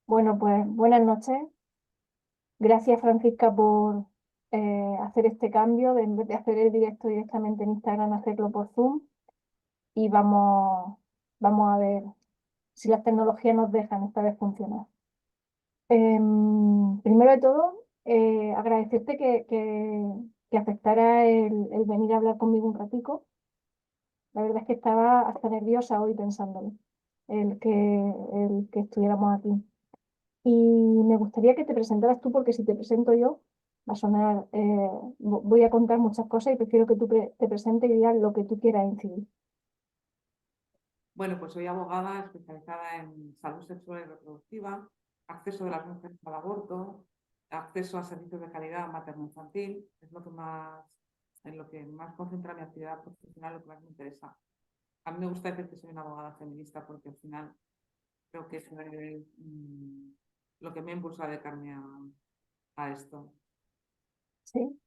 Bueno, pues buenas noches. Gracias, Francisca, por hacer este cambio, de en vez de hacer el directo directamente en Instagram, hacerlo por Zoom. Y vamos a ver si las tecnologías nos dejan esta vez funcionar. Primero de todo, agradecerte que aceptara el venir a hablar conmigo un ratico. La verdad es que estaba hasta nerviosa hoy pensándolo, el que estuviéramos aquí. Y me gustaría que te presentaras tú, porque si te presento yo, va a sonar, voy a contar muchas cosas y prefiero que tú te presentes y digas lo que tú quieras incidir. Bueno, pues soy abogada especializada en salud sexual y reproductiva, acceso de las mujeres al aborto, acceso a servicios de calidad materno-infantil, es lo que más, en lo que más concentra mi actividad profesional, lo que más me interesa. A mí me gusta decir que soy una abogada feminista porque al final creo que eso es lo que me impulsa a dedicarme a esto. Sí,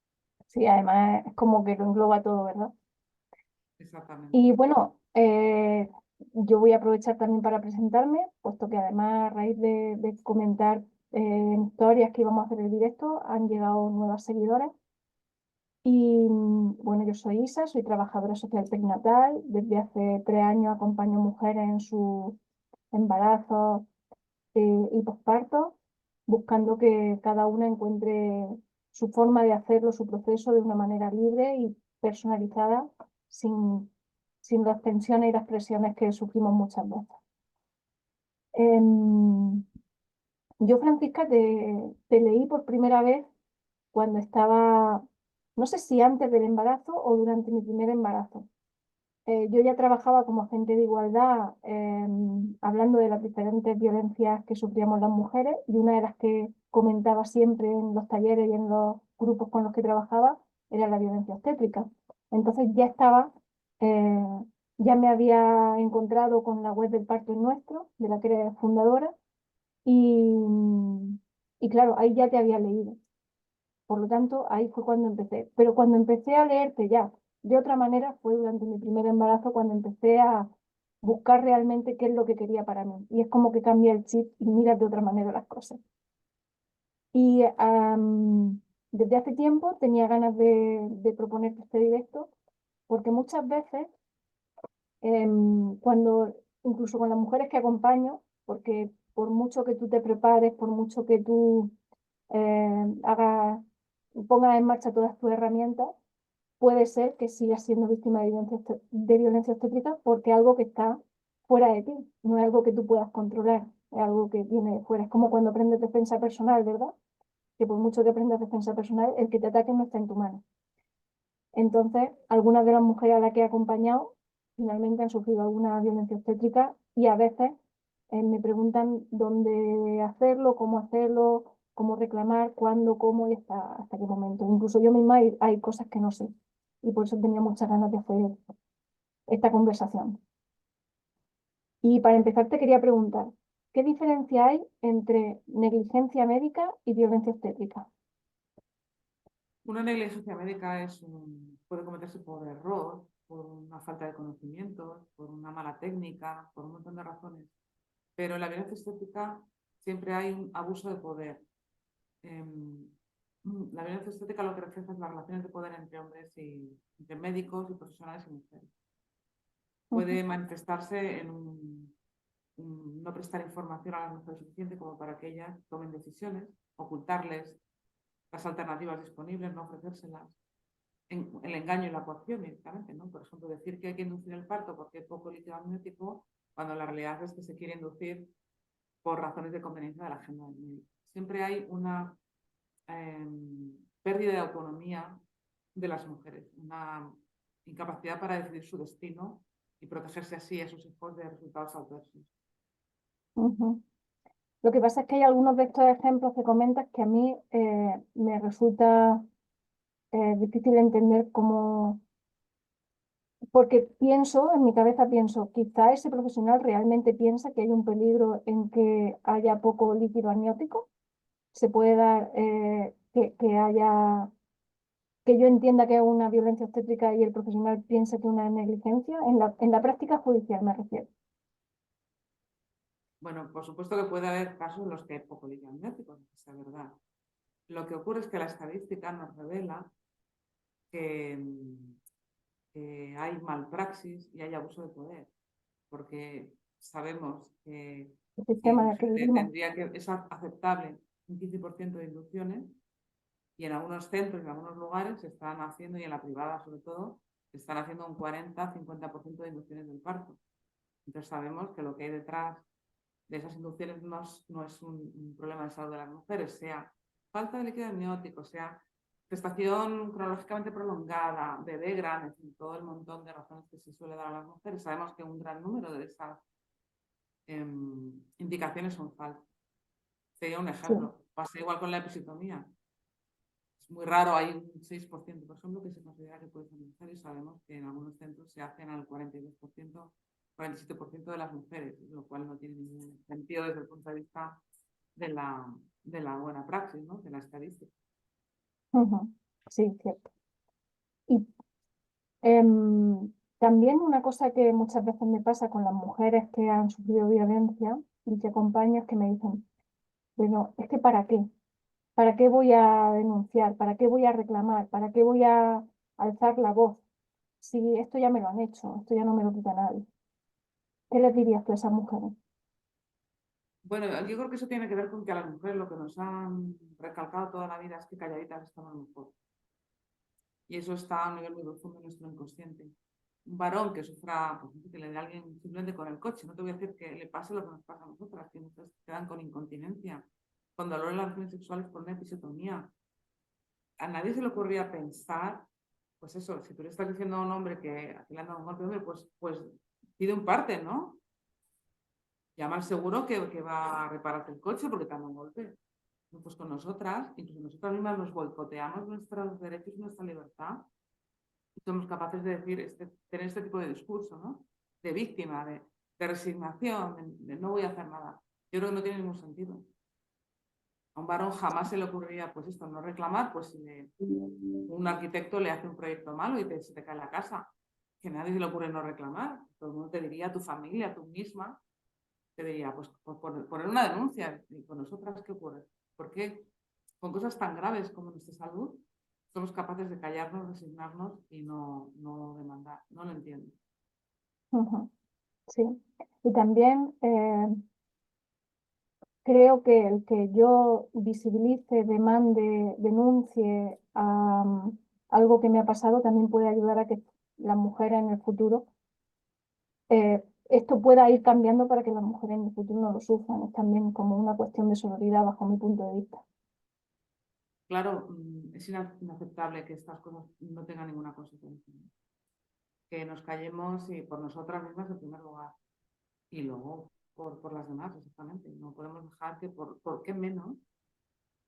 sí, además es como que lo engloba todo, ¿verdad? Exactamente. Y bueno, yo voy a aprovechar también para presentarme, puesto que además a raíz de comentar en historias que íbamos a hacer el directo, han llegado nuevas seguidoras. Y bueno, yo soy Isa, soy trabajadora social perinatal. Desde hace 3 años acompaño mujeres en su embarazo y posparto, buscando que cada una encuentre su forma de hacerlo, su proceso de una manera libre y personalizada, sin, sin las tensiones y las presiones que sufrimos muchas veces. Em, yo, Francisca, te leí por primera vez cuando estaba, no sé si antes del embarazo o durante mi primer embarazo. Yo ya trabajaba como agente de igualdad, hablando de las diferentes violencias que sufríamos las mujeres, y una de las que comentaba siempre en los talleres y en los grupos con los que trabajaba era la violencia obstétrica. Entonces eh, ya me había encontrado con la web del Parto es Nuestro, de la que eres fundadora, y, y claro, ahí ya te había leído. Por lo tanto, ahí fue cuando empecé. Pero cuando empecé a leerte ya de otra manera fue durante mi primer embarazo, cuando empecé a buscar realmente qué es lo que quería para mí. Y es como que cambia el chip y miras de otra manera las cosas. Y desde hace tiempo tenía ganas de proponerte este directo, porque muchas veces, incluso con las mujeres que acompaño, porque por mucho que tú te prepares, por mucho que tú hagas, pongas en marcha todas tus herramientas, puede ser que sigas siendo víctima de violencia obstétrica porque es algo que está fuera de ti, no es algo que tú puedas controlar, es algo que viene de fuera. Es como cuando aprendes defensa personal, ¿verdad? Que por mucho que aprendas defensa personal, el que te ataque no está en tu mano. Entonces, algunas de las mujeres a las que he acompañado finalmente han sufrido alguna violencia obstétrica y a veces me preguntan dónde hacerlo, cómo reclamar, cuándo, cómo y hasta qué momento. Incluso yo misma hay cosas que no sé y por eso tenía muchas ganas de hacer esta conversación. Y para empezar te quería preguntar, ¿qué diferencia hay entre negligencia médica y violencia obstétrica? Una negligencia médica puede cometerse por error, por una falta de conocimientos, por una mala técnica, por un montón de razones. Pero en la violencia estética siempre hay un abuso de poder. Em, la violencia estética lo que refleja es las relaciones de poder entre hombres y entre médicos y profesionales y mujeres. Ujú, Puede manifestarse en no prestar información a las mujeres suficiente como para que ellas tomen decisiones, ocultarles las alternativas disponibles, no ofrecérselas, el engaño y la coacción directamente, ¿no? Por ejemplo, decir que hay que inducir el parto porque hay poco líquido amniótico, cuando la realidad es que se quiere inducir por razones de conveniencia de la agenda del médico. Siempre hay una pérdida de autonomía de las mujeres, una incapacidad para decidir su destino y protegerse así a sus hijos de resultados adversos. ujú. Lo que pasa es que hay algunos de estos ejemplos que comentas que a mí me resulta difícil entender cómo, porque pienso, en mi cabeza pienso, quizá ese profesional realmente piensa que hay un peligro en que haya poco líquido amniótico. Se puede dar que yo entienda que es una violencia obstétrica y el profesional piensa que es una negligencia, en la práctica judicial me refiero. Bueno, por supuesto que puede haber casos en los que hay poco líquido amniótico, que sea verdad. Lo que ocurre es que la estadística nos revela que, que hay malpraxis y hay abuso de poder, porque sabemos que el si sistema en el que vivimos. es aceptable un 15% de inducciones, y en algunos centros, en algunos lugares, se están haciendo, y en la privada sobre todo, se están haciendo un 40-50% de inducciones del parto. Entonces sabemos que lo que hay detrás de esas inducciones no es un problema de salud de las mujeres, sea falta de líquido amniótico, sea gestación cronológicamente prolongada, bebé grande, en fin, todo el montón de razones que se suele dar a las mujeres. Sabemos que un gran número de esas indicaciones son falsas. Sería un Sí. ejemplo. Pasa igual con la episiotomía. Es muy raro, hay un 6%, por ejemplo, que se considera que puede ser necesario, y sabemos que en algunos centros se hacen al 42%, 47% de las mujeres, lo cual no tiene ningún sentido desde el punto de vista de la buena praxis, ¿no? De la estadística. Ujú. Sí, cierto. Y también una cosa que muchas veces me pasa con las mujeres que han sufrido violencia y que acompaño es que me dicen, bueno, es que ¿para qué? ¿Para qué voy a denunciar? ¿Para qué voy a reclamar? ¿Para qué voy a alzar la voz? Si esto ya me lo han hecho, esto ya no me lo quita nadie. ¿Qué les dirías tú a esas mujeres? Bueno, yo creo que eso tiene que ver con que a las mujeres lo que nos han recalcado toda la vida es que calladitas estamos mejor. Y eso está a un nivel muy profundo en nuestro inconsciente. Un varón que sufra, pues, que le dé a alguien simplemente con el coche, no te voy a decir que le pase lo que nos pasa a nosotras, que muchas quedan con incontinencia, con dolor en las relaciones sexuales por una episiotomía. A nadie se le ocurría pensar, pues eso, si tú le estás diciendo a un hombre que le han dado un golpe, hombre, pues pide un parte, ¿no? Llama al seguro que va a repararte el coche porque te han dado un golpe. Pues con nosotras, incluso nosotras mismas nos boicoteamos nuestros derechos y nuestra libertad, y somos capaces de decir, tener este tipo de discurso, ¿no? De víctima, de resignación, de no voy a hacer nada. Yo creo que no tiene ningún sentido. A un varón jamás se le ocurriría, pues esto, no reclamar, pues si un arquitecto le hace un proyecto malo y se te cae la casa, que a nadie se le ocurre no reclamar. Todo el mundo te diría, tu familia, tú misma, te diría, pues poner una denuncia. ¿Y con nosotras qué ocurre? ¿Por qué con cosas tan graves como nuestra salud somos capaces de callarnos, resignarnos y no demandar? No lo entiendo. Ujú. Sí. Y también creo que el que yo visibilice, demande, denuncie algo que me ha pasado también puede ayudar a que las mujeres en el futuro, esto pueda ir cambiando para que las mujeres en el futuro no lo sufran. Es también como una cuestión de sororidad bajo mi punto de vista. Claro, es inaceptable que estas cosas no tengan ninguna consecuencia, ¿no? Que nos callemos y por nosotras mismas en primer lugar y luego por las demás, exactamente. No podemos dejar que por qué menos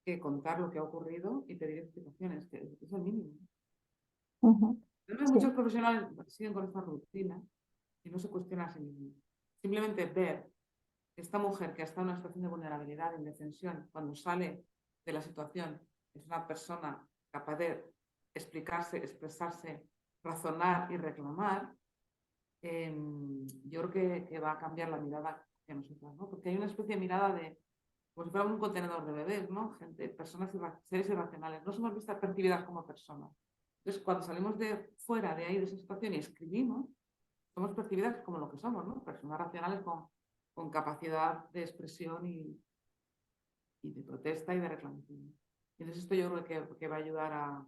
que contar lo que ha ocurrido y pedir explicaciones, que es el mínimo. Ujú. Entonces, Sí. muchos profesionales siguen con esta rutina y no se cuestiona a sí mismos. Simplemente ver que esta mujer que ha estado en una situación de vulnerabilidad, de indefensión, cuando sale de la situación, es una persona capaz de explicarse, expresarse, razonar y reclamar, yo creo que va a cambiar la mirada hacia nosotras, ¿no? Porque hay una especie de mirada de, como si fuera un contenedor de bebés, ¿no? Gente, personas, seres irracionales, no somos vistas percibidas como personas. Entonces, cuando salimos de fuera de ahí, de esa situación y escribimos, somos percibidas como lo que somos, ¿no? Personas racionales con capacidad de expresión y de protesta y de reclamación. Entonces esto yo creo que va a ayudar a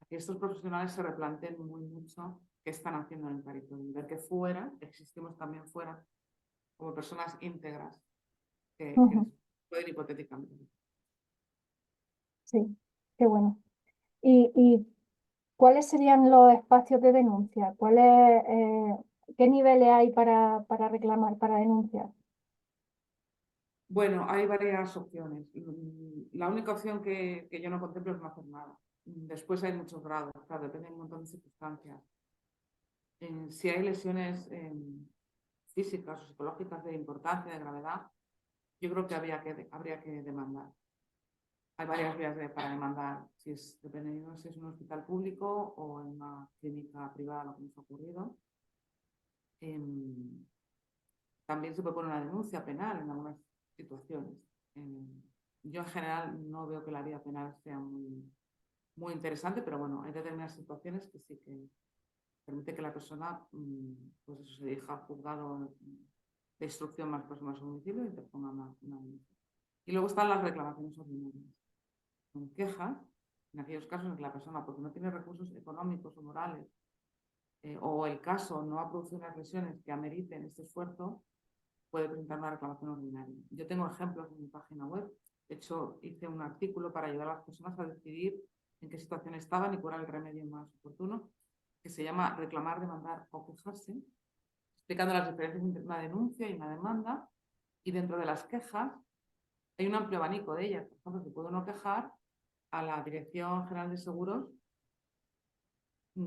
que estos profesionales se replanteen muy mucho qué están haciendo en el territorio y ver que fuera, existimos también fuera, como personas íntegras que Ujú. pueden hipotéticamente. Sí, qué bueno. ¿Y cuáles serían los espacios de denuncia? ¿Qué niveles hay para reclamar, para denunciar? Bueno, hay varias opciones. La única opción que yo no contemplo es no hacer nada. Después hay muchos grados, claro, depende de un montón de circunstancias. Si hay lesiones físicas o psicológicas de importancia, de gravedad, yo creo que habría que demandar. Hay varias vías para demandar, dependiendo si es un hospital público o en una clínica privada, lo que nos ha ocurrido. También se puede poner una denuncia penal en algunas situaciones. Yo en general no veo que la vía penal sea muy interesante, pero bueno, hay determinadas situaciones que sí que permite que la persona pues eso, se dirija al juzgado de instrucción más próximo a su domicilio y interponga una denuncia. Y luego están las reclamaciones ordinarias. Son quejas en aquellos casos en que la persona, porque no tiene recursos económicos o morales, o el caso no ha producido unas lesiones que ameriten este esfuerzo, puede presentar una reclamación ordinaria. Yo tengo ejemplos en mi página web. De hecho, hice un artículo para ayudar a las personas a decidir en qué situación estaban y cuál era el remedio más oportuno, que se llama reclamar, demandar o quejarse, explicando las diferencias entre una denuncia y una demanda. Y dentro de las quejas hay un amplio abanico de ellas. Por ejemplo, se puede uno quejar a la Dirección General de Seguros,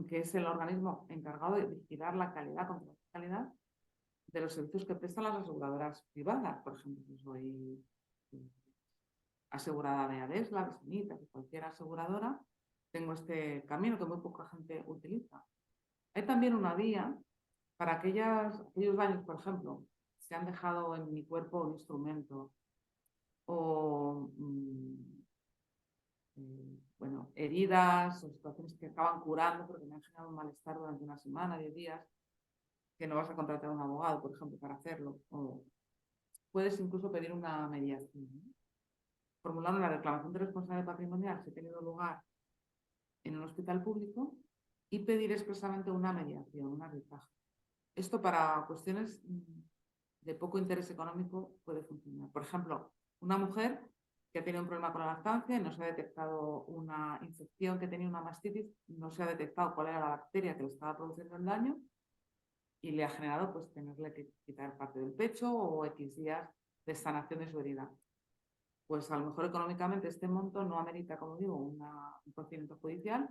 que es el organismo encargado de vigilar la calidad, controlar la calidad de los servicios que prestan las aseguradoras privadas. Por ejemplo, yo soy asegurada de Adesla, de Sanitas, de cualquier aseguradora. Tengo este camino que muy poca gente utiliza. Hay también una vía para aquellos daños, por ejemplo, se han dejado en mi cuerpo un instrumento o bueno, heridas o situaciones que acaban curando porque me han generado un malestar durante una semana, 10 días, que no vas a contratar a un abogado, por ejemplo, para hacerlo. O puedes incluso pedir una mediación, ¿no? Formulando una reclamación de responsabilidad patrimonial si ha tenido lugar en un hospital público y pedir expresamente una mediación, una arbitraje. Esto para cuestiones de poco interés económico puede funcionar. Por ejemplo, una mujer que ha tenido un problema con la lactancia y no se ha detectado una infección, que tenía una mastitis, no se ha detectado cuál era la bacteria que le estaba produciendo el daño y le ha generado pues tenerle que quitar parte del pecho o X días de sanación de su herida. Pues a lo mejor económicamente este monto no amerita, como digo, un procedimiento judicial,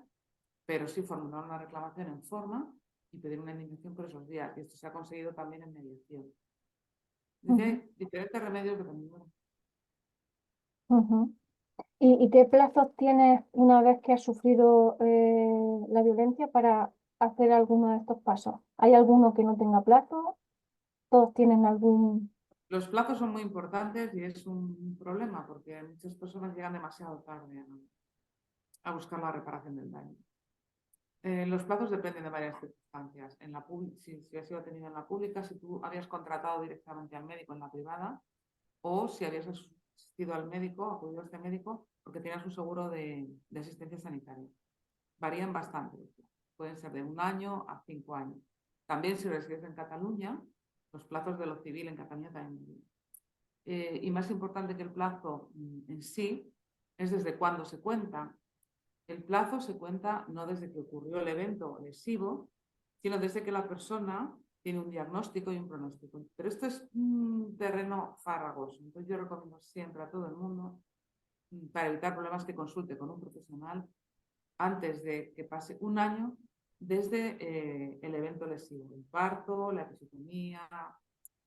pero sí formular una reclamación en forma y pedir una indemnización por esos días. Y esto se ha conseguido también en mediación. Dice diferentes remedios dependiendo. ¿Y qué plazos tienes una vez que has sufrido la violencia para hacer alguno de estos pasos? ¿Hay alguno que no tenga plazo? ¿Todos tienen algún...? Los plazos son muy importantes y es un problema porque muchas personas llegan demasiado tarde a buscar la reparación del daño. Los plazos dependen de varias circunstancias. Si has sido atendido en la pública, si tú habías contratado directamente al médico en la privada o si habías asistido al médico, acudido a este médico porque tienes un seguro de asistencia sanitaria. Varían bastante. Pueden ser de 1 año a 5 años. También si resides en Cataluña, los plazos de lo civil en Cataluña también varían. Y más importante que el plazo en sí es desde cuándo se cuenta. El plazo se cuenta no desde que ocurrió el evento lesivo, sino desde que la persona tiene un diagnóstico y un pronóstico. Pero esto es un terreno farragoso. Entonces yo recomiendo siempre a todo el mundo, para evitar problemas, que consulte con un profesional antes de que pase 1 año desde el evento lesivo, el parto, la episiotomía,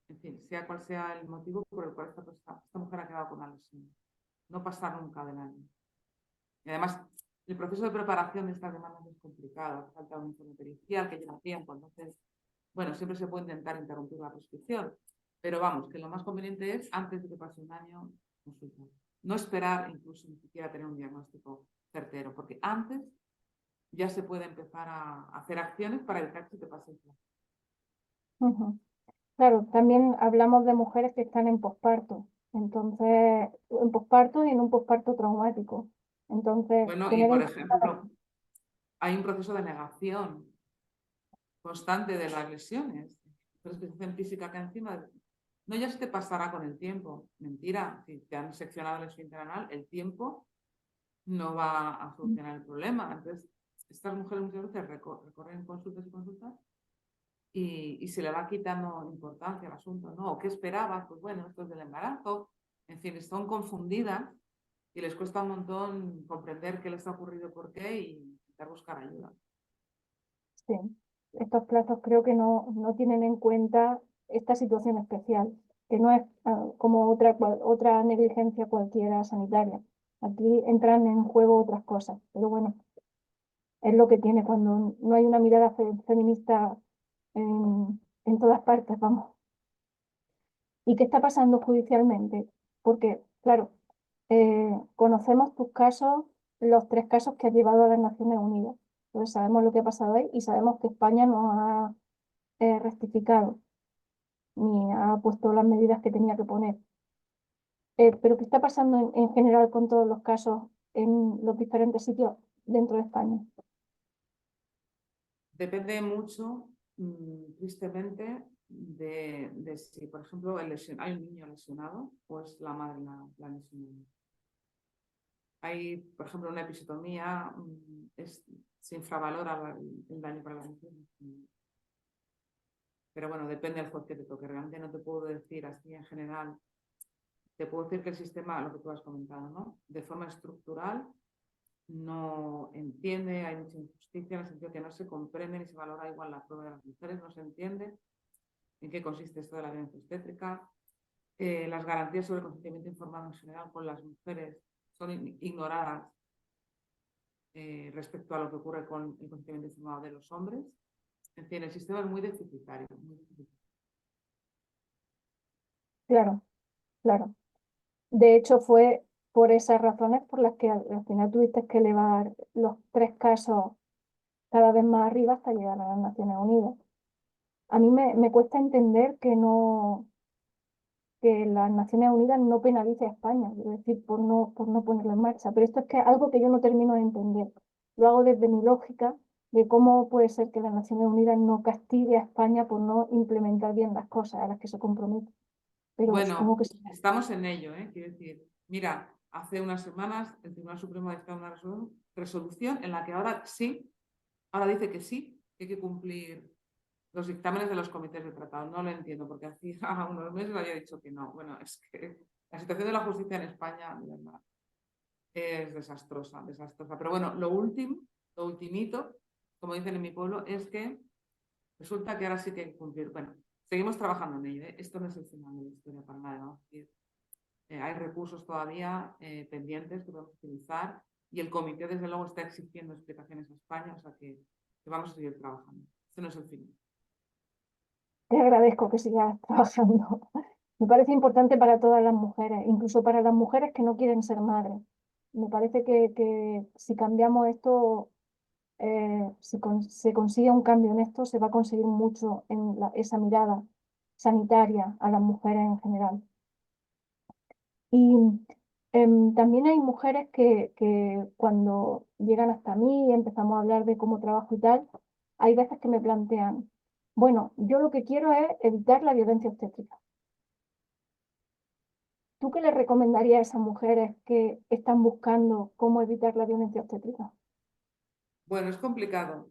en fin, sea cual sea el motivo por el cual esta mujer ha quedado con la lesión. No pasar nunca del año. Y además, el proceso de preparación de estas demandas es complicado. Hace falta un informe pericial que lleva tiempo. Entonces, bueno, siempre se puede intentar interrumpir la prescripción. Pero vamos, que lo más conveniente es, antes de que pase 1 año, consultar. No esperar incluso ni siquiera tener un diagnóstico certero, porque antes ya se puede empezar a hacer acciones para evitar que se te pase el plazo. Claro, también hablamos de mujeres que están en posparto, entonces, en posparto y en un posparto traumático. Entonces, Bueno, y tener por en cuenta... ejemplo, hay un proceso de negación constante de las lesiones. Prescripción física que encima no ya se te pasará con el tiempo. Mentira, si te han seccionado el esfínter anal, el tiempo no va a solucionar el problema. Entonces, estas mujeres muchas veces recorren consultas y consultas y se le va quitando importancia al asunto, ¿no? ¿O qué esperabas? Pues bueno, esto es del embarazo. En fin, están confundidas y les cuesta un montón comprender qué les ha ocurrido, por qué y intentar buscar ayuda. Sí, estos plazos creo que no tienen en cuenta esta situación especial, que no es como otra negligencia cualquiera sanitaria. Aquí entran en juego otras cosas, pero bueno, es lo que tiene cuando no hay una mirada feminista en todas partes, vamos. ¿Y qué está pasando judicialmente? Porque, claro, conocemos tus casos, los 3 casos que has llevado a las Naciones Unidas. Entonces sabemos lo que ha pasado ahí y sabemos que España no ha rectificado ni ha puesto las medidas que tenía que poner. Pero ¿qué está pasando en general con todos los casos en los diferentes sitios dentro de España? Depende mucho, tristemente, de si, por ejemplo, hay un niño lesionado o es la madre la lesionada. Hay, por ejemplo, una episiotomía, se infravalora el daño para la mujer. Pero bueno, depende del juez que te toque. Realmente no te puedo decir así en general. Te puedo decir que el sistema, lo que tú has comentado, ¿no? De forma estructural no entiende, hay mucha injusticia en el sentido que no se comprende ni se valora igual la prueba de las mujeres, no se entiende en qué consiste esto de la violencia obstétrica. Las garantías sobre el consentimiento informado en general con las mujeres son ignoradas respecto a lo que ocurre con el consentimiento informado de los hombres. En fin, el sistema es muy deficitario. Muy deficitario. Claro, claro. De hecho, fue por esas razones por las que al final tuviste que elevar los 3 casos cada vez más arriba hasta llegar a las Naciones Unidas. A mí me cuesta entender que las Naciones Unidas no penalice a España, es decir, por no ponerlo en marcha. Pero esto es que algo que yo no termino de entender. Lo hago desde mi lógica de cómo puede ser que las Naciones Unidas no castigue a España por no implementar bien las cosas a las que se compromete. Pero supongo Bueno, que sí. estamos en ello, ¿eh? Quiero decir, mira, hace unas semanas el Tribunal Supremo ha dictado una resolución en la que ahora sí, ahora dice que sí, que hay que cumplir los dictámenes de los comités de tratado. No lo entiendo, porque hacía unos meses había dicho que no. Bueno, es que la situación de la justicia en España, de verdad, es desastrosa, desastrosa. Pero bueno, lo ultimito, como dicen en mi pueblo, es que resulta que ahora sí que hay que cumplir. Bueno, seguimos trabajando en ello, ¿eh? Esto no es el final de la historia para nada, ¿no? Hay recursos todavía pendientes que podemos utilizar y el comité, desde luego, está exigiendo explicaciones a España, o sea que vamos a seguir trabajando. Esto no es el final. Te agradezco que sigas trabajando. Me parece importante para todas las mujeres, incluso para las mujeres que no quieren ser madres. Me parece que si cambiamos esto, se consigue un cambio en esto, se va a conseguir mucho en esa mirada sanitaria a las mujeres en general. Y también hay mujeres que cuando llegan hasta mí y empezamos a hablar de cómo trabajo y tal, hay veces que me plantean, bueno, yo lo que quiero es evitar la violencia obstétrica. ¿Tú qué le recomendarías a esas mujeres que están buscando cómo evitar la violencia obstétrica? Bueno, es complicado.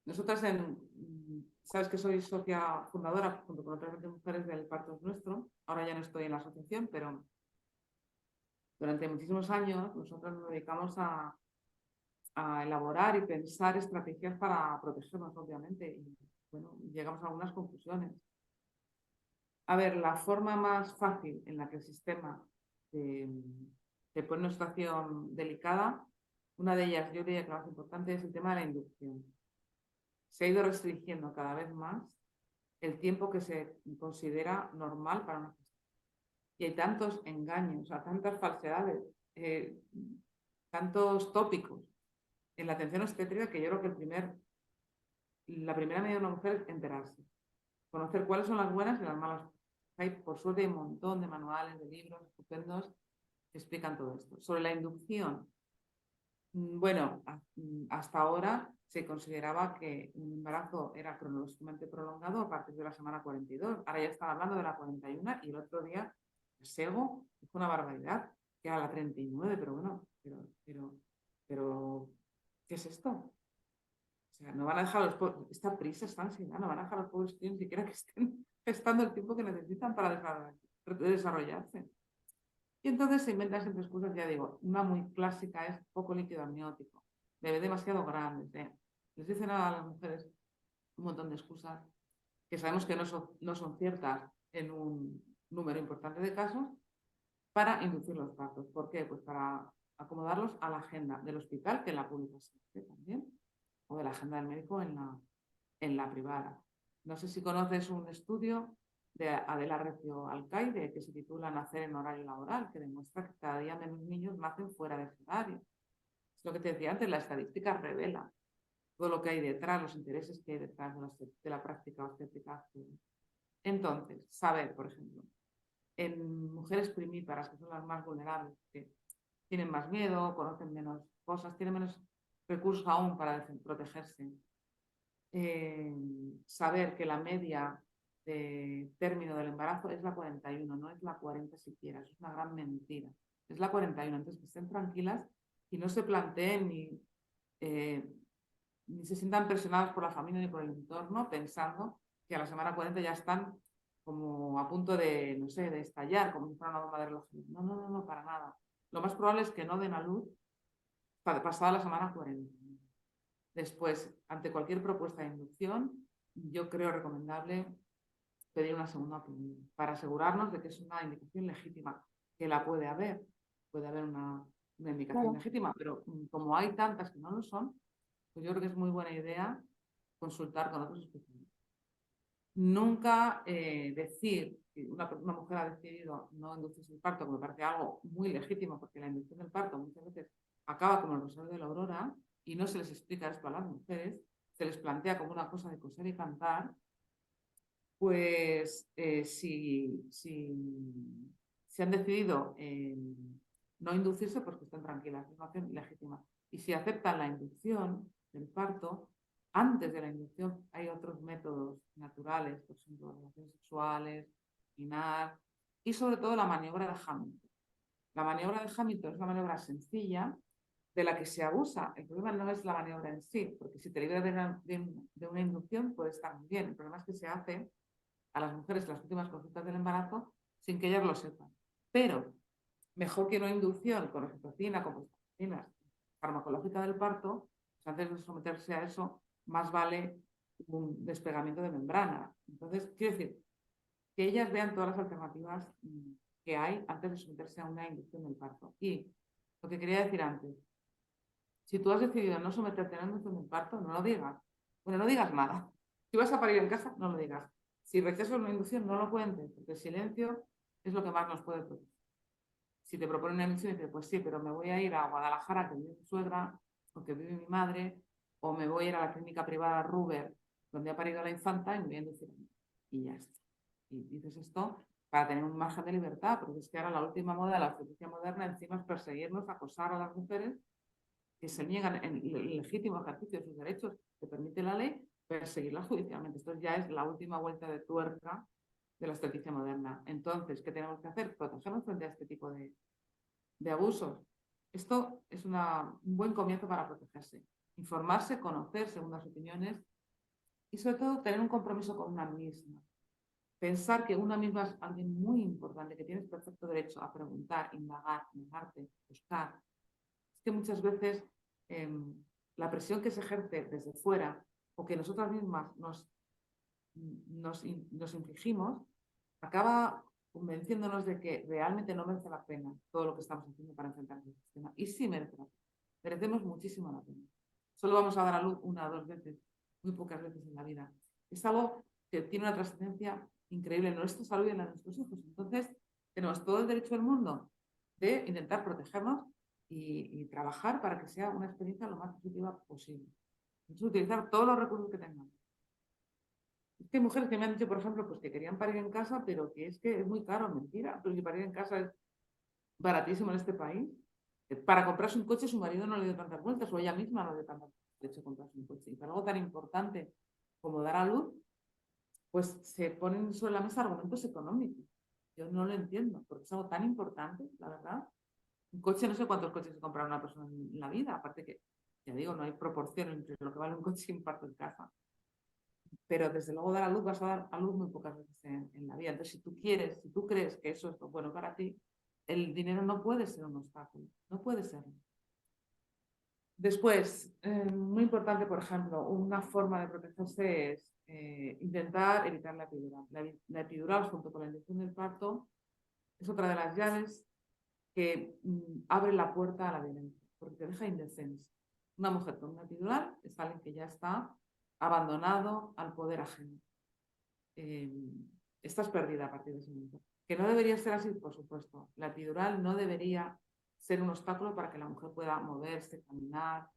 Nosotras sabes que soy socia fundadora junto con otras 20 mujeres del Parto es Nuestro. Ahora ya no estoy en la asociación, pero durante muchísimos años nosotros nos dedicamos a elaborar y pensar estrategias para protegernos, obviamente. Y bueno, llegamos a algunas conclusiones. A ver, la forma más fácil en la que el sistema te pone en una situación delicada, una de ellas, yo diría que la más importante, es el tema de la inducción. Se ha ido restringiendo cada vez más el tiempo que se considera normal para una gestación. Y hay tantos engaños, tantas falsedades, eh, tantos tópicos en la atención obstétrica que yo creo que la primera medida de una mujer es enterarse, conocer cuáles son las buenas y las malas. Hay, por suerte, hay un montón de manuales, de libros estupendos que explican todo esto. Sobre la inducción, bueno, hasta ahora se consideraba que un embarazo era cronológicamente prolongado a partir de la semana 42. Ahora ya están hablando de la 41 y el otro día Sego dijo una barbaridad, que era la 39, pero bueno, pero ¿qué es esto? O sea, no van a dejar a los pobres, esta prisa, esta ansiedad, no van a dejar a los pobres tíos ni siquiera que estén gestando el tiempo que necesitan para desarrollarse. Y entonces se inventan siempre excusas, ya digo, una muy clásica es poco líquido amniótico, bebé demasiado grande. Les dicen a las mujeres un montón de excusas que sabemos que no son ciertas en un número importante de casos para inducir los partos. ¿Por qué? Pues para acomodarlos a la agenda del hospital, que en la pública se hace también, o de la agenda del médico en la privada. No sé si conoces un estudio de Adela Recio Alcaide, que se titula Nacer en horario laboral, que demuestra que cada día menos niños nacen fuera de ese horario. Es lo que te decía antes, la estadística revela todo lo que hay detrás, los intereses que hay detrás de la práctica obstétrica. Entonces, saber, por ejemplo, en mujeres primíparas, que son las más vulnerables, que tienen más miedo, conocen menos cosas, tienen menos recursos aún para protegerse. Saber que la media de término del embarazo es la 41, no es la 40 siquiera, eso es una gran mentira. Es la 41, entonces que estén tranquilas y no se planteen ni se sientan presionados por la familia ni por el entorno pensando que a la semana 40 ya están como a punto de, no sé, de estallar, como si fuera una bomba de relojería. No, no, no, no, para nada. Lo más probable es que no den a luz pasada la semana 40. Después, ante cualquier propuesta de inducción, yo creo recomendable pedir una segunda opinión para asegurarnos de que es una indicación legítima, que la puede haber una indicación Claro. legítima, pero como hay tantas que no lo son, pues yo creo que es muy buena idea consultar con otros especialistas. Nunca decir que una mujer ha decidido no inducirse el parto, que me parece algo muy legítimo, porque la inducción del parto muchas veces acaba como el rosario de la aurora y no se les explica esto a las mujeres, se les plantea como una cosa de coser y cantar, pues si han decidido no inducirse, pues que estén tranquilas, es una acción legítima. Y si aceptan la inducción del parto, antes de la inducción hay otros métodos naturales, por ejemplo, relaciones sexuales, INAR, y sobre todo la maniobra de Hamilton. La maniobra de Hamilton es una maniobra sencilla de la que se abusa. El problema no es la maniobra en sí, porque si te libras de una inducción puede estar muy bien. El problema es que se hace a las mujeres las últimas consultas del embarazo sin que ellas lo sepan. Pero mejor que una inducción con oxitocina, con prostaglinas, farmacológica del parto, pues antes de someterse a eso, más vale un despegamiento de membrana. Entonces, quiero decir, que ellas vean todas las alternativas que hay antes de someterse a una inducción del parto. Y lo que quería decir antes, si tú has decidido no someterte a una inducción del parto, no lo digas. Bueno, no digas nada. Si vas a parir en casa, no lo digas. Si rechazas una inducción, no lo cuentes, porque el silencio es lo que más nos puede proteger. Si te proponen una inducción y dices, pues sí, pero me voy a ir a Guadalajara, que vive mi suegra, o que vive mi madre, o me voy a ir a la clínica privada Ruber, donde ha parido la infanta, y me voy a inducir. Y ya está. Y dices esto para tener un margen de libertad, porque es que ahora la última moda de la obstetricia moderna encima es perseguirnos, acosar a las mujeres que se niegan en el legítimo ejercicio de sus derechos que permite la ley, perseguirlas judicialmente. Esto ya es la última vuelta de tuerca de la obstetricia moderna. Entonces, ¿qué tenemos que hacer? Protegernos frente a este tipo de abusos. Esto es un buen comienzo para protegerse. Informarse, conocer segundas opiniones y sobre todo tener un compromiso con una misma. Pensar que una misma es alguien muy importante, que tienes perfecto derecho a preguntar, indagar, negarte, buscar. Es que muchas veces la presión que se ejerce desde fuera o que nosotras mismas nos infligimos acaba convenciéndonos de que realmente no merece la pena todo lo que estamos haciendo para enfrentarnos al sistema. Y sí merece la pena. Merecemos muchísimo la pena. Solo vamos a dar a luz una o dos veces, muy pocas veces en la vida. Es algo que tiene una trascendencia increíble en nuestra salud y en la de nuestros hijos. Entonces, tenemos todo el derecho del mundo de intentar protegernos y trabajar para que sea una experiencia lo más positiva posible. Entonces, utilizar todos los recursos que tengamos. Es que hay mujeres que me han dicho, por ejemplo, pues que querían parir en casa, pero que es muy caro, mentira. Pero si parir en casa es baratísimo en este país. Para comprarse un coche su marido no le dio tantas vueltas, o ella misma no le dio tantas vueltas de comprarse un coche. Y para algo tan importante como dar a luz, pues se ponen sobre la mesa argumentos económicos. Yo no lo entiendo, porque es algo tan importante, la verdad. Un coche, no sé cuántos coches se compra una persona en la vida, aparte que, ya digo, no hay proporción entre lo que vale un coche y un parto en casa. Pero desde luego dar a luz vas a dar a luz muy pocas veces en la vida. Entonces, si tú quieres, si tú crees que eso es lo bueno para ti, el dinero no puede ser un obstáculo, no puede serlo. Después, muy importante, por ejemplo, una forma de protegerse es intentar evitar la epidural. La epidural, junto con la inducción del parto, es otra de las llaves que abre la puerta a la violencia, porque te deja indefensa. Una mujer con una epidural es alguien que ya está abandonado al poder ajeno. estás perdida a partir de ese momento. Que no debería ser así, por supuesto. La epidural no debería ser un obstáculo para que la mujer pueda moverse, caminar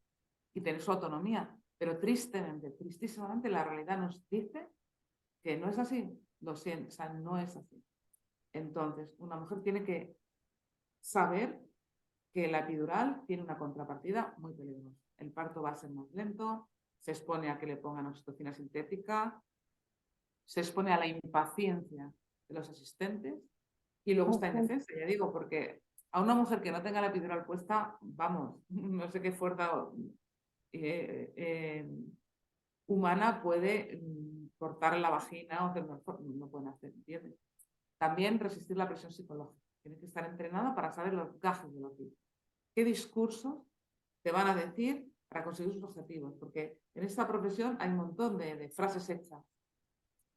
y tener su autonomía. Pero tristemente, tristísimamente, la realidad nos dice que no es así. Lo siento, o sea, no es así. Entonces, una mujer tiene que saber que la epidural tiene una contrapartida muy peligrosa. El parto va a ser más lento, se expone a que le pongan oxitocina sintética, se expone a la impaciencia de los asistentes y luego está indefensa, ya digo, porque a una mujer que no tenga la epidural puesta, vamos, no sé qué fuerza humana puede cortar la vagina o que no pueden hacer, ¿entiendes? También resistir la presión psicológica. Tiene que estar entrenada para saber los gajes de los hijos. ¿Qué discursos te van a decir para conseguir sus objetivos? Porque en esta profesión hay un montón de frases hechas.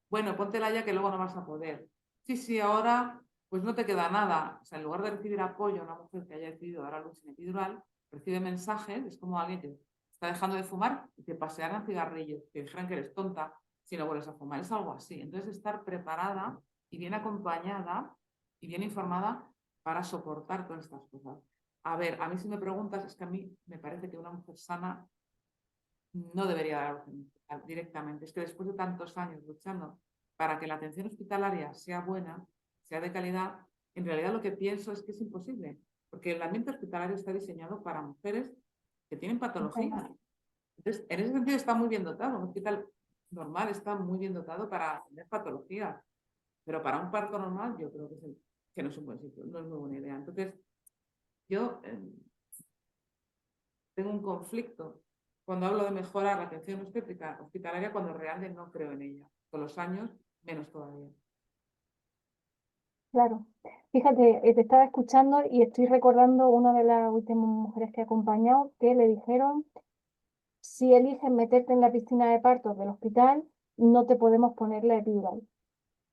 Bueno, póntela ya que luego no vas a poder. Sí, sí, ahora pues no te queda nada. O sea, en lugar de recibir apoyo a una mujer que haya decidido dar a luz sin epidural, recibe mensajes, es como alguien que está dejando de fumar y te pasearán cigarrillos, que dijeran que eres tonta si no vuelves a fumar. Es algo así. Entonces, estar preparada y bien acompañada y bien informada para soportar todas estas cosas. A ver, a mí si me preguntas, es que a mí me parece que una mujer sana no debería dar atención directamente. Es que después de tantos años luchando para que la atención hospitalaria sea buena, sea de calidad, en realidad lo que pienso es que es imposible, porque el ambiente hospitalario está diseñado para mujeres que tienen patologías. Entonces, en ese sentido está muy bien dotado. Un hospital normal está muy bien dotado para tener patologías, pero para un parto normal yo creo que no es un buen sitio, no es muy buena idea. Entonces, yo tengo un conflicto cuando hablo de mejorar la atención obstétrica hospitalaria cuando realmente no creo en ella. Con los años, menos todavía. Claro. Fíjate, te estaba escuchando y estoy recordando una de las últimas mujeres que he acompañado que le dijeron, si eliges meterte en la piscina de partos del hospital, no te podemos poner la epidural.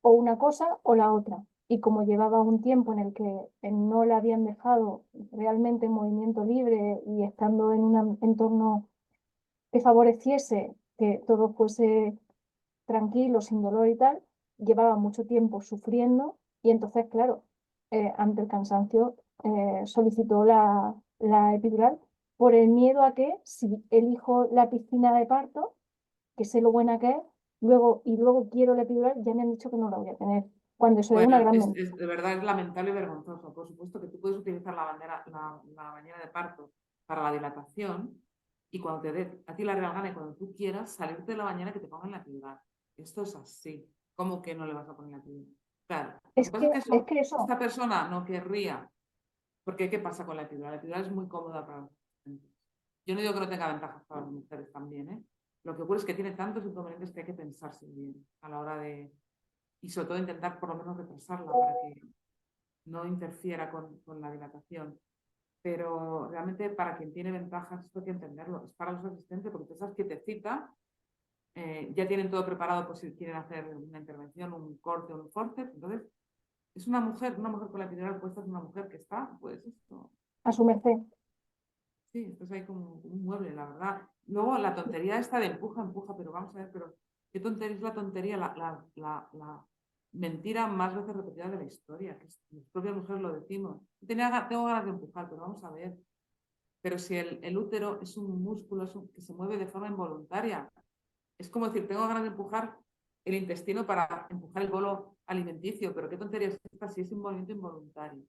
O una cosa o la otra. Y como llevaba un tiempo en el que no la habían dejado realmente en movimiento libre y estando en un entorno que favoreciese que todo fuese tranquilo, sin dolor y tal, llevaba mucho tiempo sufriendo y entonces, claro, ante el cansancio solicitó la epidural por el miedo a que si elijo la piscina de parto, que sé lo buena que es, luego quiero la epidural, ya me han dicho que no la voy a tener, cuando eso es una Bueno, gran mentira. de verdad es lamentable y vergonzoso. Por supuesto que tú puedes utilizar la bañera de parto para la dilatación y cuando te dé a ti la real gana y cuando tú quieras salirte de la bañera que te pongan la epidural. Esto es así. ¿Cómo que no le vas a poner la epidural? Claro. Lo que Es pasa que, es que es que eso, esta persona no querría. Porque ¿qué pasa con la epidural? La epidural es muy cómoda para los pacientes. Yo no digo que no tenga ventajas para las mujeres también, ¿eh? Lo que ocurre es que tiene tantos inconvenientes que hay que pensarse bien a la hora de... Y sobre todo intentar por lo menos retrasarla para que no interfiera con la dilatación. Pero realmente para quien tiene ventajas esto hay que entenderlo. Es para los asistentes porque tú sabes que te cita, ya tienen todo preparado por si quieren hacer una intervención, un corte o un forceps. Entonces, es una mujer con la epidural puesta es una mujer que está, pues esto, a su merced. sí, estás ahí como un mueble, la verdad. Luego la tontería esta de empuja, empuja, pero vamos a ver, pero qué tontería es la tontería, la mentira más veces repetida de la historia, que las propias mujeres lo decimos. Tengo ganas de empujar, pero vamos a ver. Pero si el útero es un músculo que se mueve de forma involuntaria, es como decir, tengo ganas de empujar el intestino para empujar el bolo alimenticio, pero qué tontería es esta si es un movimiento involuntario.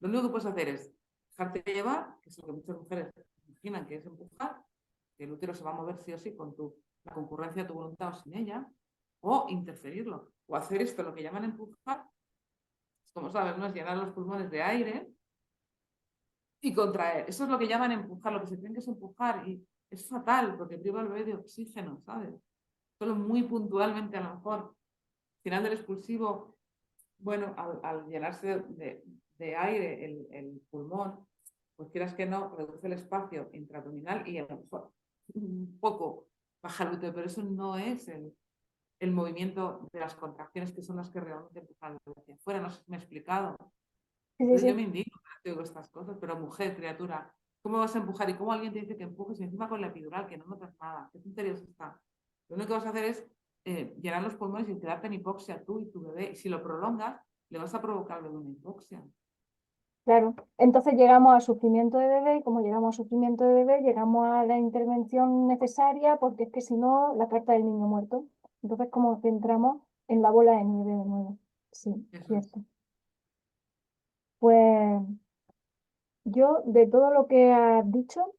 Lo único que puedes hacer es dejarte llevar, que es lo que muchas mujeres imaginan que es empujar, que el útero se va a mover sí o sí con la concurrencia de tu voluntad o sin ella, o interferirlo, o hacer esto, lo que llaman empujar, como sabes, no es llenar los pulmones de aire y contraer. Eso es lo que llaman empujar, lo que se tiene que es empujar y es fatal porque priva al bebé de oxígeno, ¿sabes? Solo muy puntualmente a lo mejor. Final del expulsivo, bueno, al llenarse de aire el pulmón, pues quieras que no, reduce el espacio intraabdominal y a lo mejor un poco baja el útero, pero eso no es el movimiento de las contracciones que son las que realmente empujan hacia afuera. No sé si me he explicado. Sí, sí, Entonces yo sí. me indigno cuando digo estas cosas, pero mujer, criatura, ¿cómo vas a empujar? ¿Y cómo alguien te dice que empujes y encima con la epidural, que no notas nada? ¿Qué tontería es esta? Lo único que vas a hacer es llenar los pulmones y quedarte en hipoxia tú y tu bebé. Y si lo prolongas, le vas a provocar al bebé una hipoxia. Claro, entonces llegamos al sufrimiento de bebé y como llegamos al sufrimiento de bebé, llegamos a la intervención necesaria porque es que si no, la carta del niño muerto. Entonces como que entramos en la bola de nieve de nuevo. Sí, Eso es. cierto. Pues yo de todo lo que has dicho,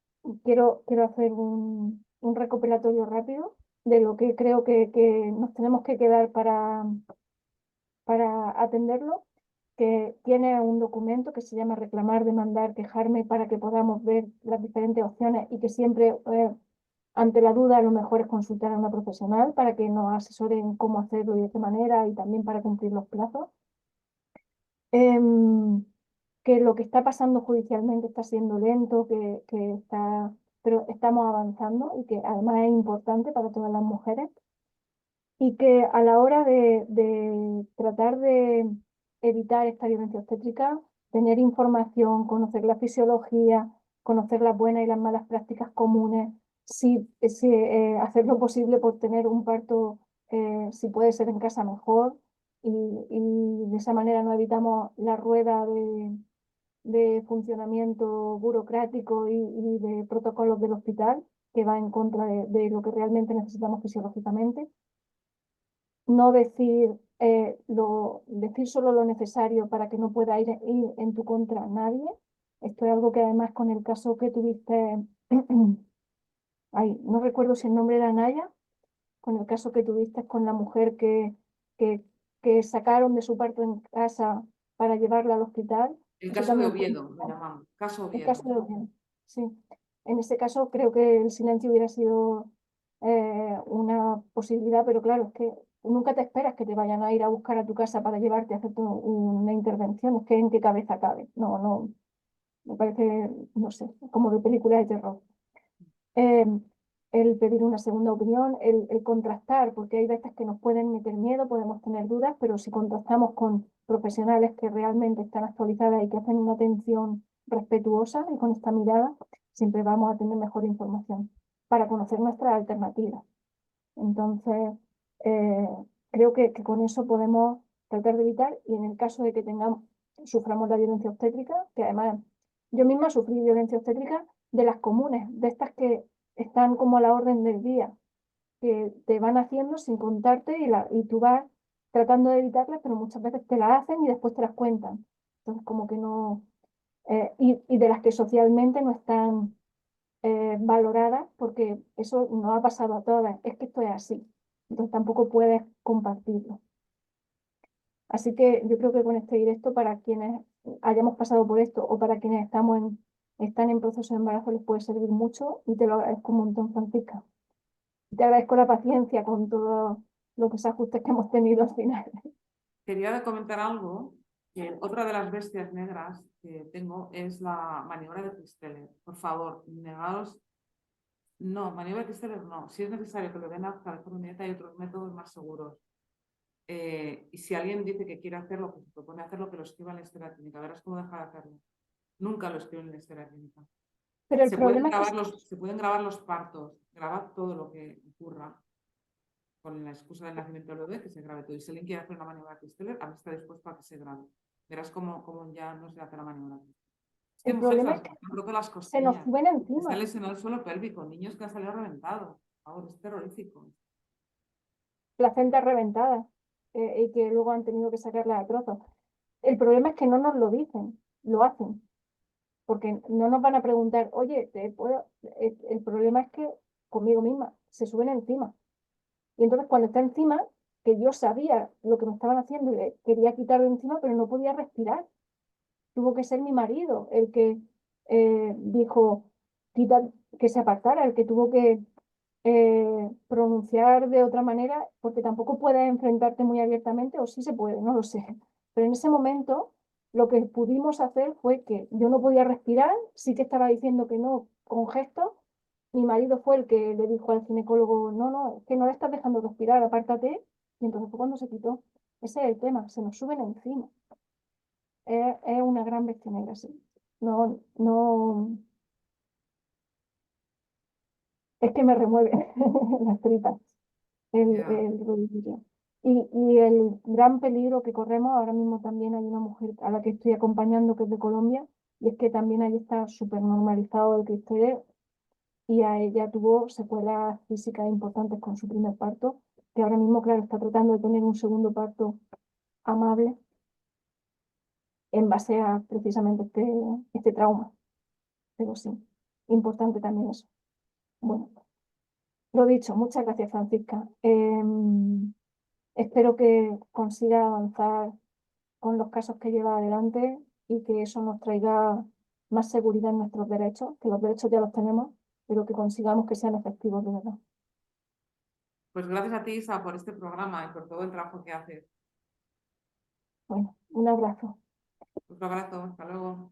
quiero hacer un recopilatorio rápido de lo que creo que nos tenemos que quedar para atenderlo, que tiene un documento que se llama Reclamar, Demandar, Quejarme, para que podamos ver las diferentes opciones y que siempre, ante la duda, lo mejor es consultar a una profesional para que nos asesoren cómo hacerlo y de qué manera y también para cumplir los plazos. Em, que lo que está pasando judicialmente está siendo lento, pero estamos avanzando y que además es importante para todas las mujeres y que a la hora de tratar de evitar esta violencia obstétrica, tener información, conocer la fisiología, conocer las buenas y las malas prácticas comunes, hacer lo posible por tener un parto, si puede ser en casa mejor, y de esa manera no evitamos la rueda de funcionamiento burocrático y de protocolos del hospital, que va en contra de lo que realmente necesitamos fisiológicamente no decir, decir solo lo necesario para que no pueda ir en tu contra nadie. Esto es algo que además con el caso que tuviste, ay, no recuerdo si el nombre era Naya, con el caso que tuviste con la mujer que, que sacaron de su parto en casa para llevarla al hospital. El Eso caso de también fue Oviedo, lo llamamos. Caso el Oviedo. caso de Eugenio. Sí. En ese caso creo que el silencio hubiera sido una posibilidad, pero claro, es que nunca te esperas que te vayan a ir a buscar a tu casa para llevarte a hacer una intervención. Es que en qué cabeza cabe. No, no, me parece, no sé, como de película de terror. Eh, el pedir una segunda opinión, el contrastar, porque hay veces que nos pueden meter miedo, podemos tener dudas, pero si contrastamos con profesionales que realmente están actualizadas y que hacen una atención respetuosa y con esta mirada, siempre vamos a tener mejor información para conocer nuestras alternativas. Entonces, eh, creo que con eso podemos tratar de evitar y en el caso de que suframos la violencia obstétrica, que además yo misma sufrí violencia obstétrica de las comunes, de estas que están como a la orden del día, que te van haciendo sin contarte y tú vas tratando de evitarlas, pero muchas veces te las hacen y después te las cuentan. Entonces, como que no, y de las que socialmente no están valoradas, porque eso no ha pasado a todas, es que esto es así. Entonces tampoco puedes compartirlo. Así que yo creo que con este directo, para quienes hayamos pasado por esto o para quienes están en proceso de embarazo, les puede servir mucho y te lo agradezco un montón, Francisca. Te agradezco la paciencia con todos los ajustes que hemos tenido al final. Quería comentar algo, que otra de las bestias negras que tengo es la maniobra de Christeller. Por favor, negaos. No, maniobra de Christeller no. Si es necesario que lo den a cabeza de hay otros métodos más seguros. Y si alguien dice que quiere hacerlo, que se propone hacerlo, que lo escriba en la historia clínica. Verás cómo deja de hacerlo. Nunca lo escriben en la historia clínica. Pero el problema es que Se pueden grabar los partos, grabad todo lo que ocurra con la excusa del nacimiento del bebé, que se grabe todo. Y si alguien quiere hacer una maniobra de Christeller, a mí está dispuesto a que se grabe. Verás cómo ya no se hace la maniobra. Es que el mujeres problema las es que han roto las se nos costillas, suben están encima. lesionados el suelo pélvico, niños que han salido reventados. Por favor, es terrorífico. Placentas reventadas y que luego han tenido que sacarlas a trozos. El problema es que no nos lo dicen, lo hacen, porque no nos van a preguntar, oye, ¿te puedo? El problema es que conmigo misma se suben encima. Y entonces cuando está encima, que yo sabía lo que me estaban haciendo y le quería quitar de encima, pero no podía respirar. Tuvo que ser mi marido el que dijo, quita, que se apartara, el que tuvo que pronunciar de otra manera, porque tampoco puedes enfrentarte muy abiertamente, o sí se puede, no lo sé. Pero en ese momento lo que pudimos hacer fue que yo no podía respirar, sí que estaba diciendo que no con gestos. Mi marido fue el que le dijo al ginecólogo, no, no, es que no le estás dejando respirar, apártate. Y entonces fue cuando se quitó. Ese es el tema, se nos suben encima. Es una gran bestia negra, sí. No, no, es que me remueve las tripas. Ya. el rodillo. Y el gran peligro que corremos, ahora mismo también hay una mujer a la que estoy acompañando que es de Colombia, y es que también ahí está súper normalizado el cristeo y a ella tuvo secuelas físicas importantes con su primer parto, que ahora mismo, claro, está tratando de tener un segundo parto amable en base a precisamente este trauma. Pero sí, importante también eso. Bueno, lo dicho, muchas gracias, Francisca. Espero que consiga avanzar con los casos que lleva adelante y que eso nos traiga más seguridad en nuestros derechos, que los derechos ya los tenemos, pero que consigamos que sean efectivos de verdad. Pues gracias a ti, Isa, por este programa y por todo el trabajo que haces. Bueno, un abrazo. Un abrazo, hasta luego.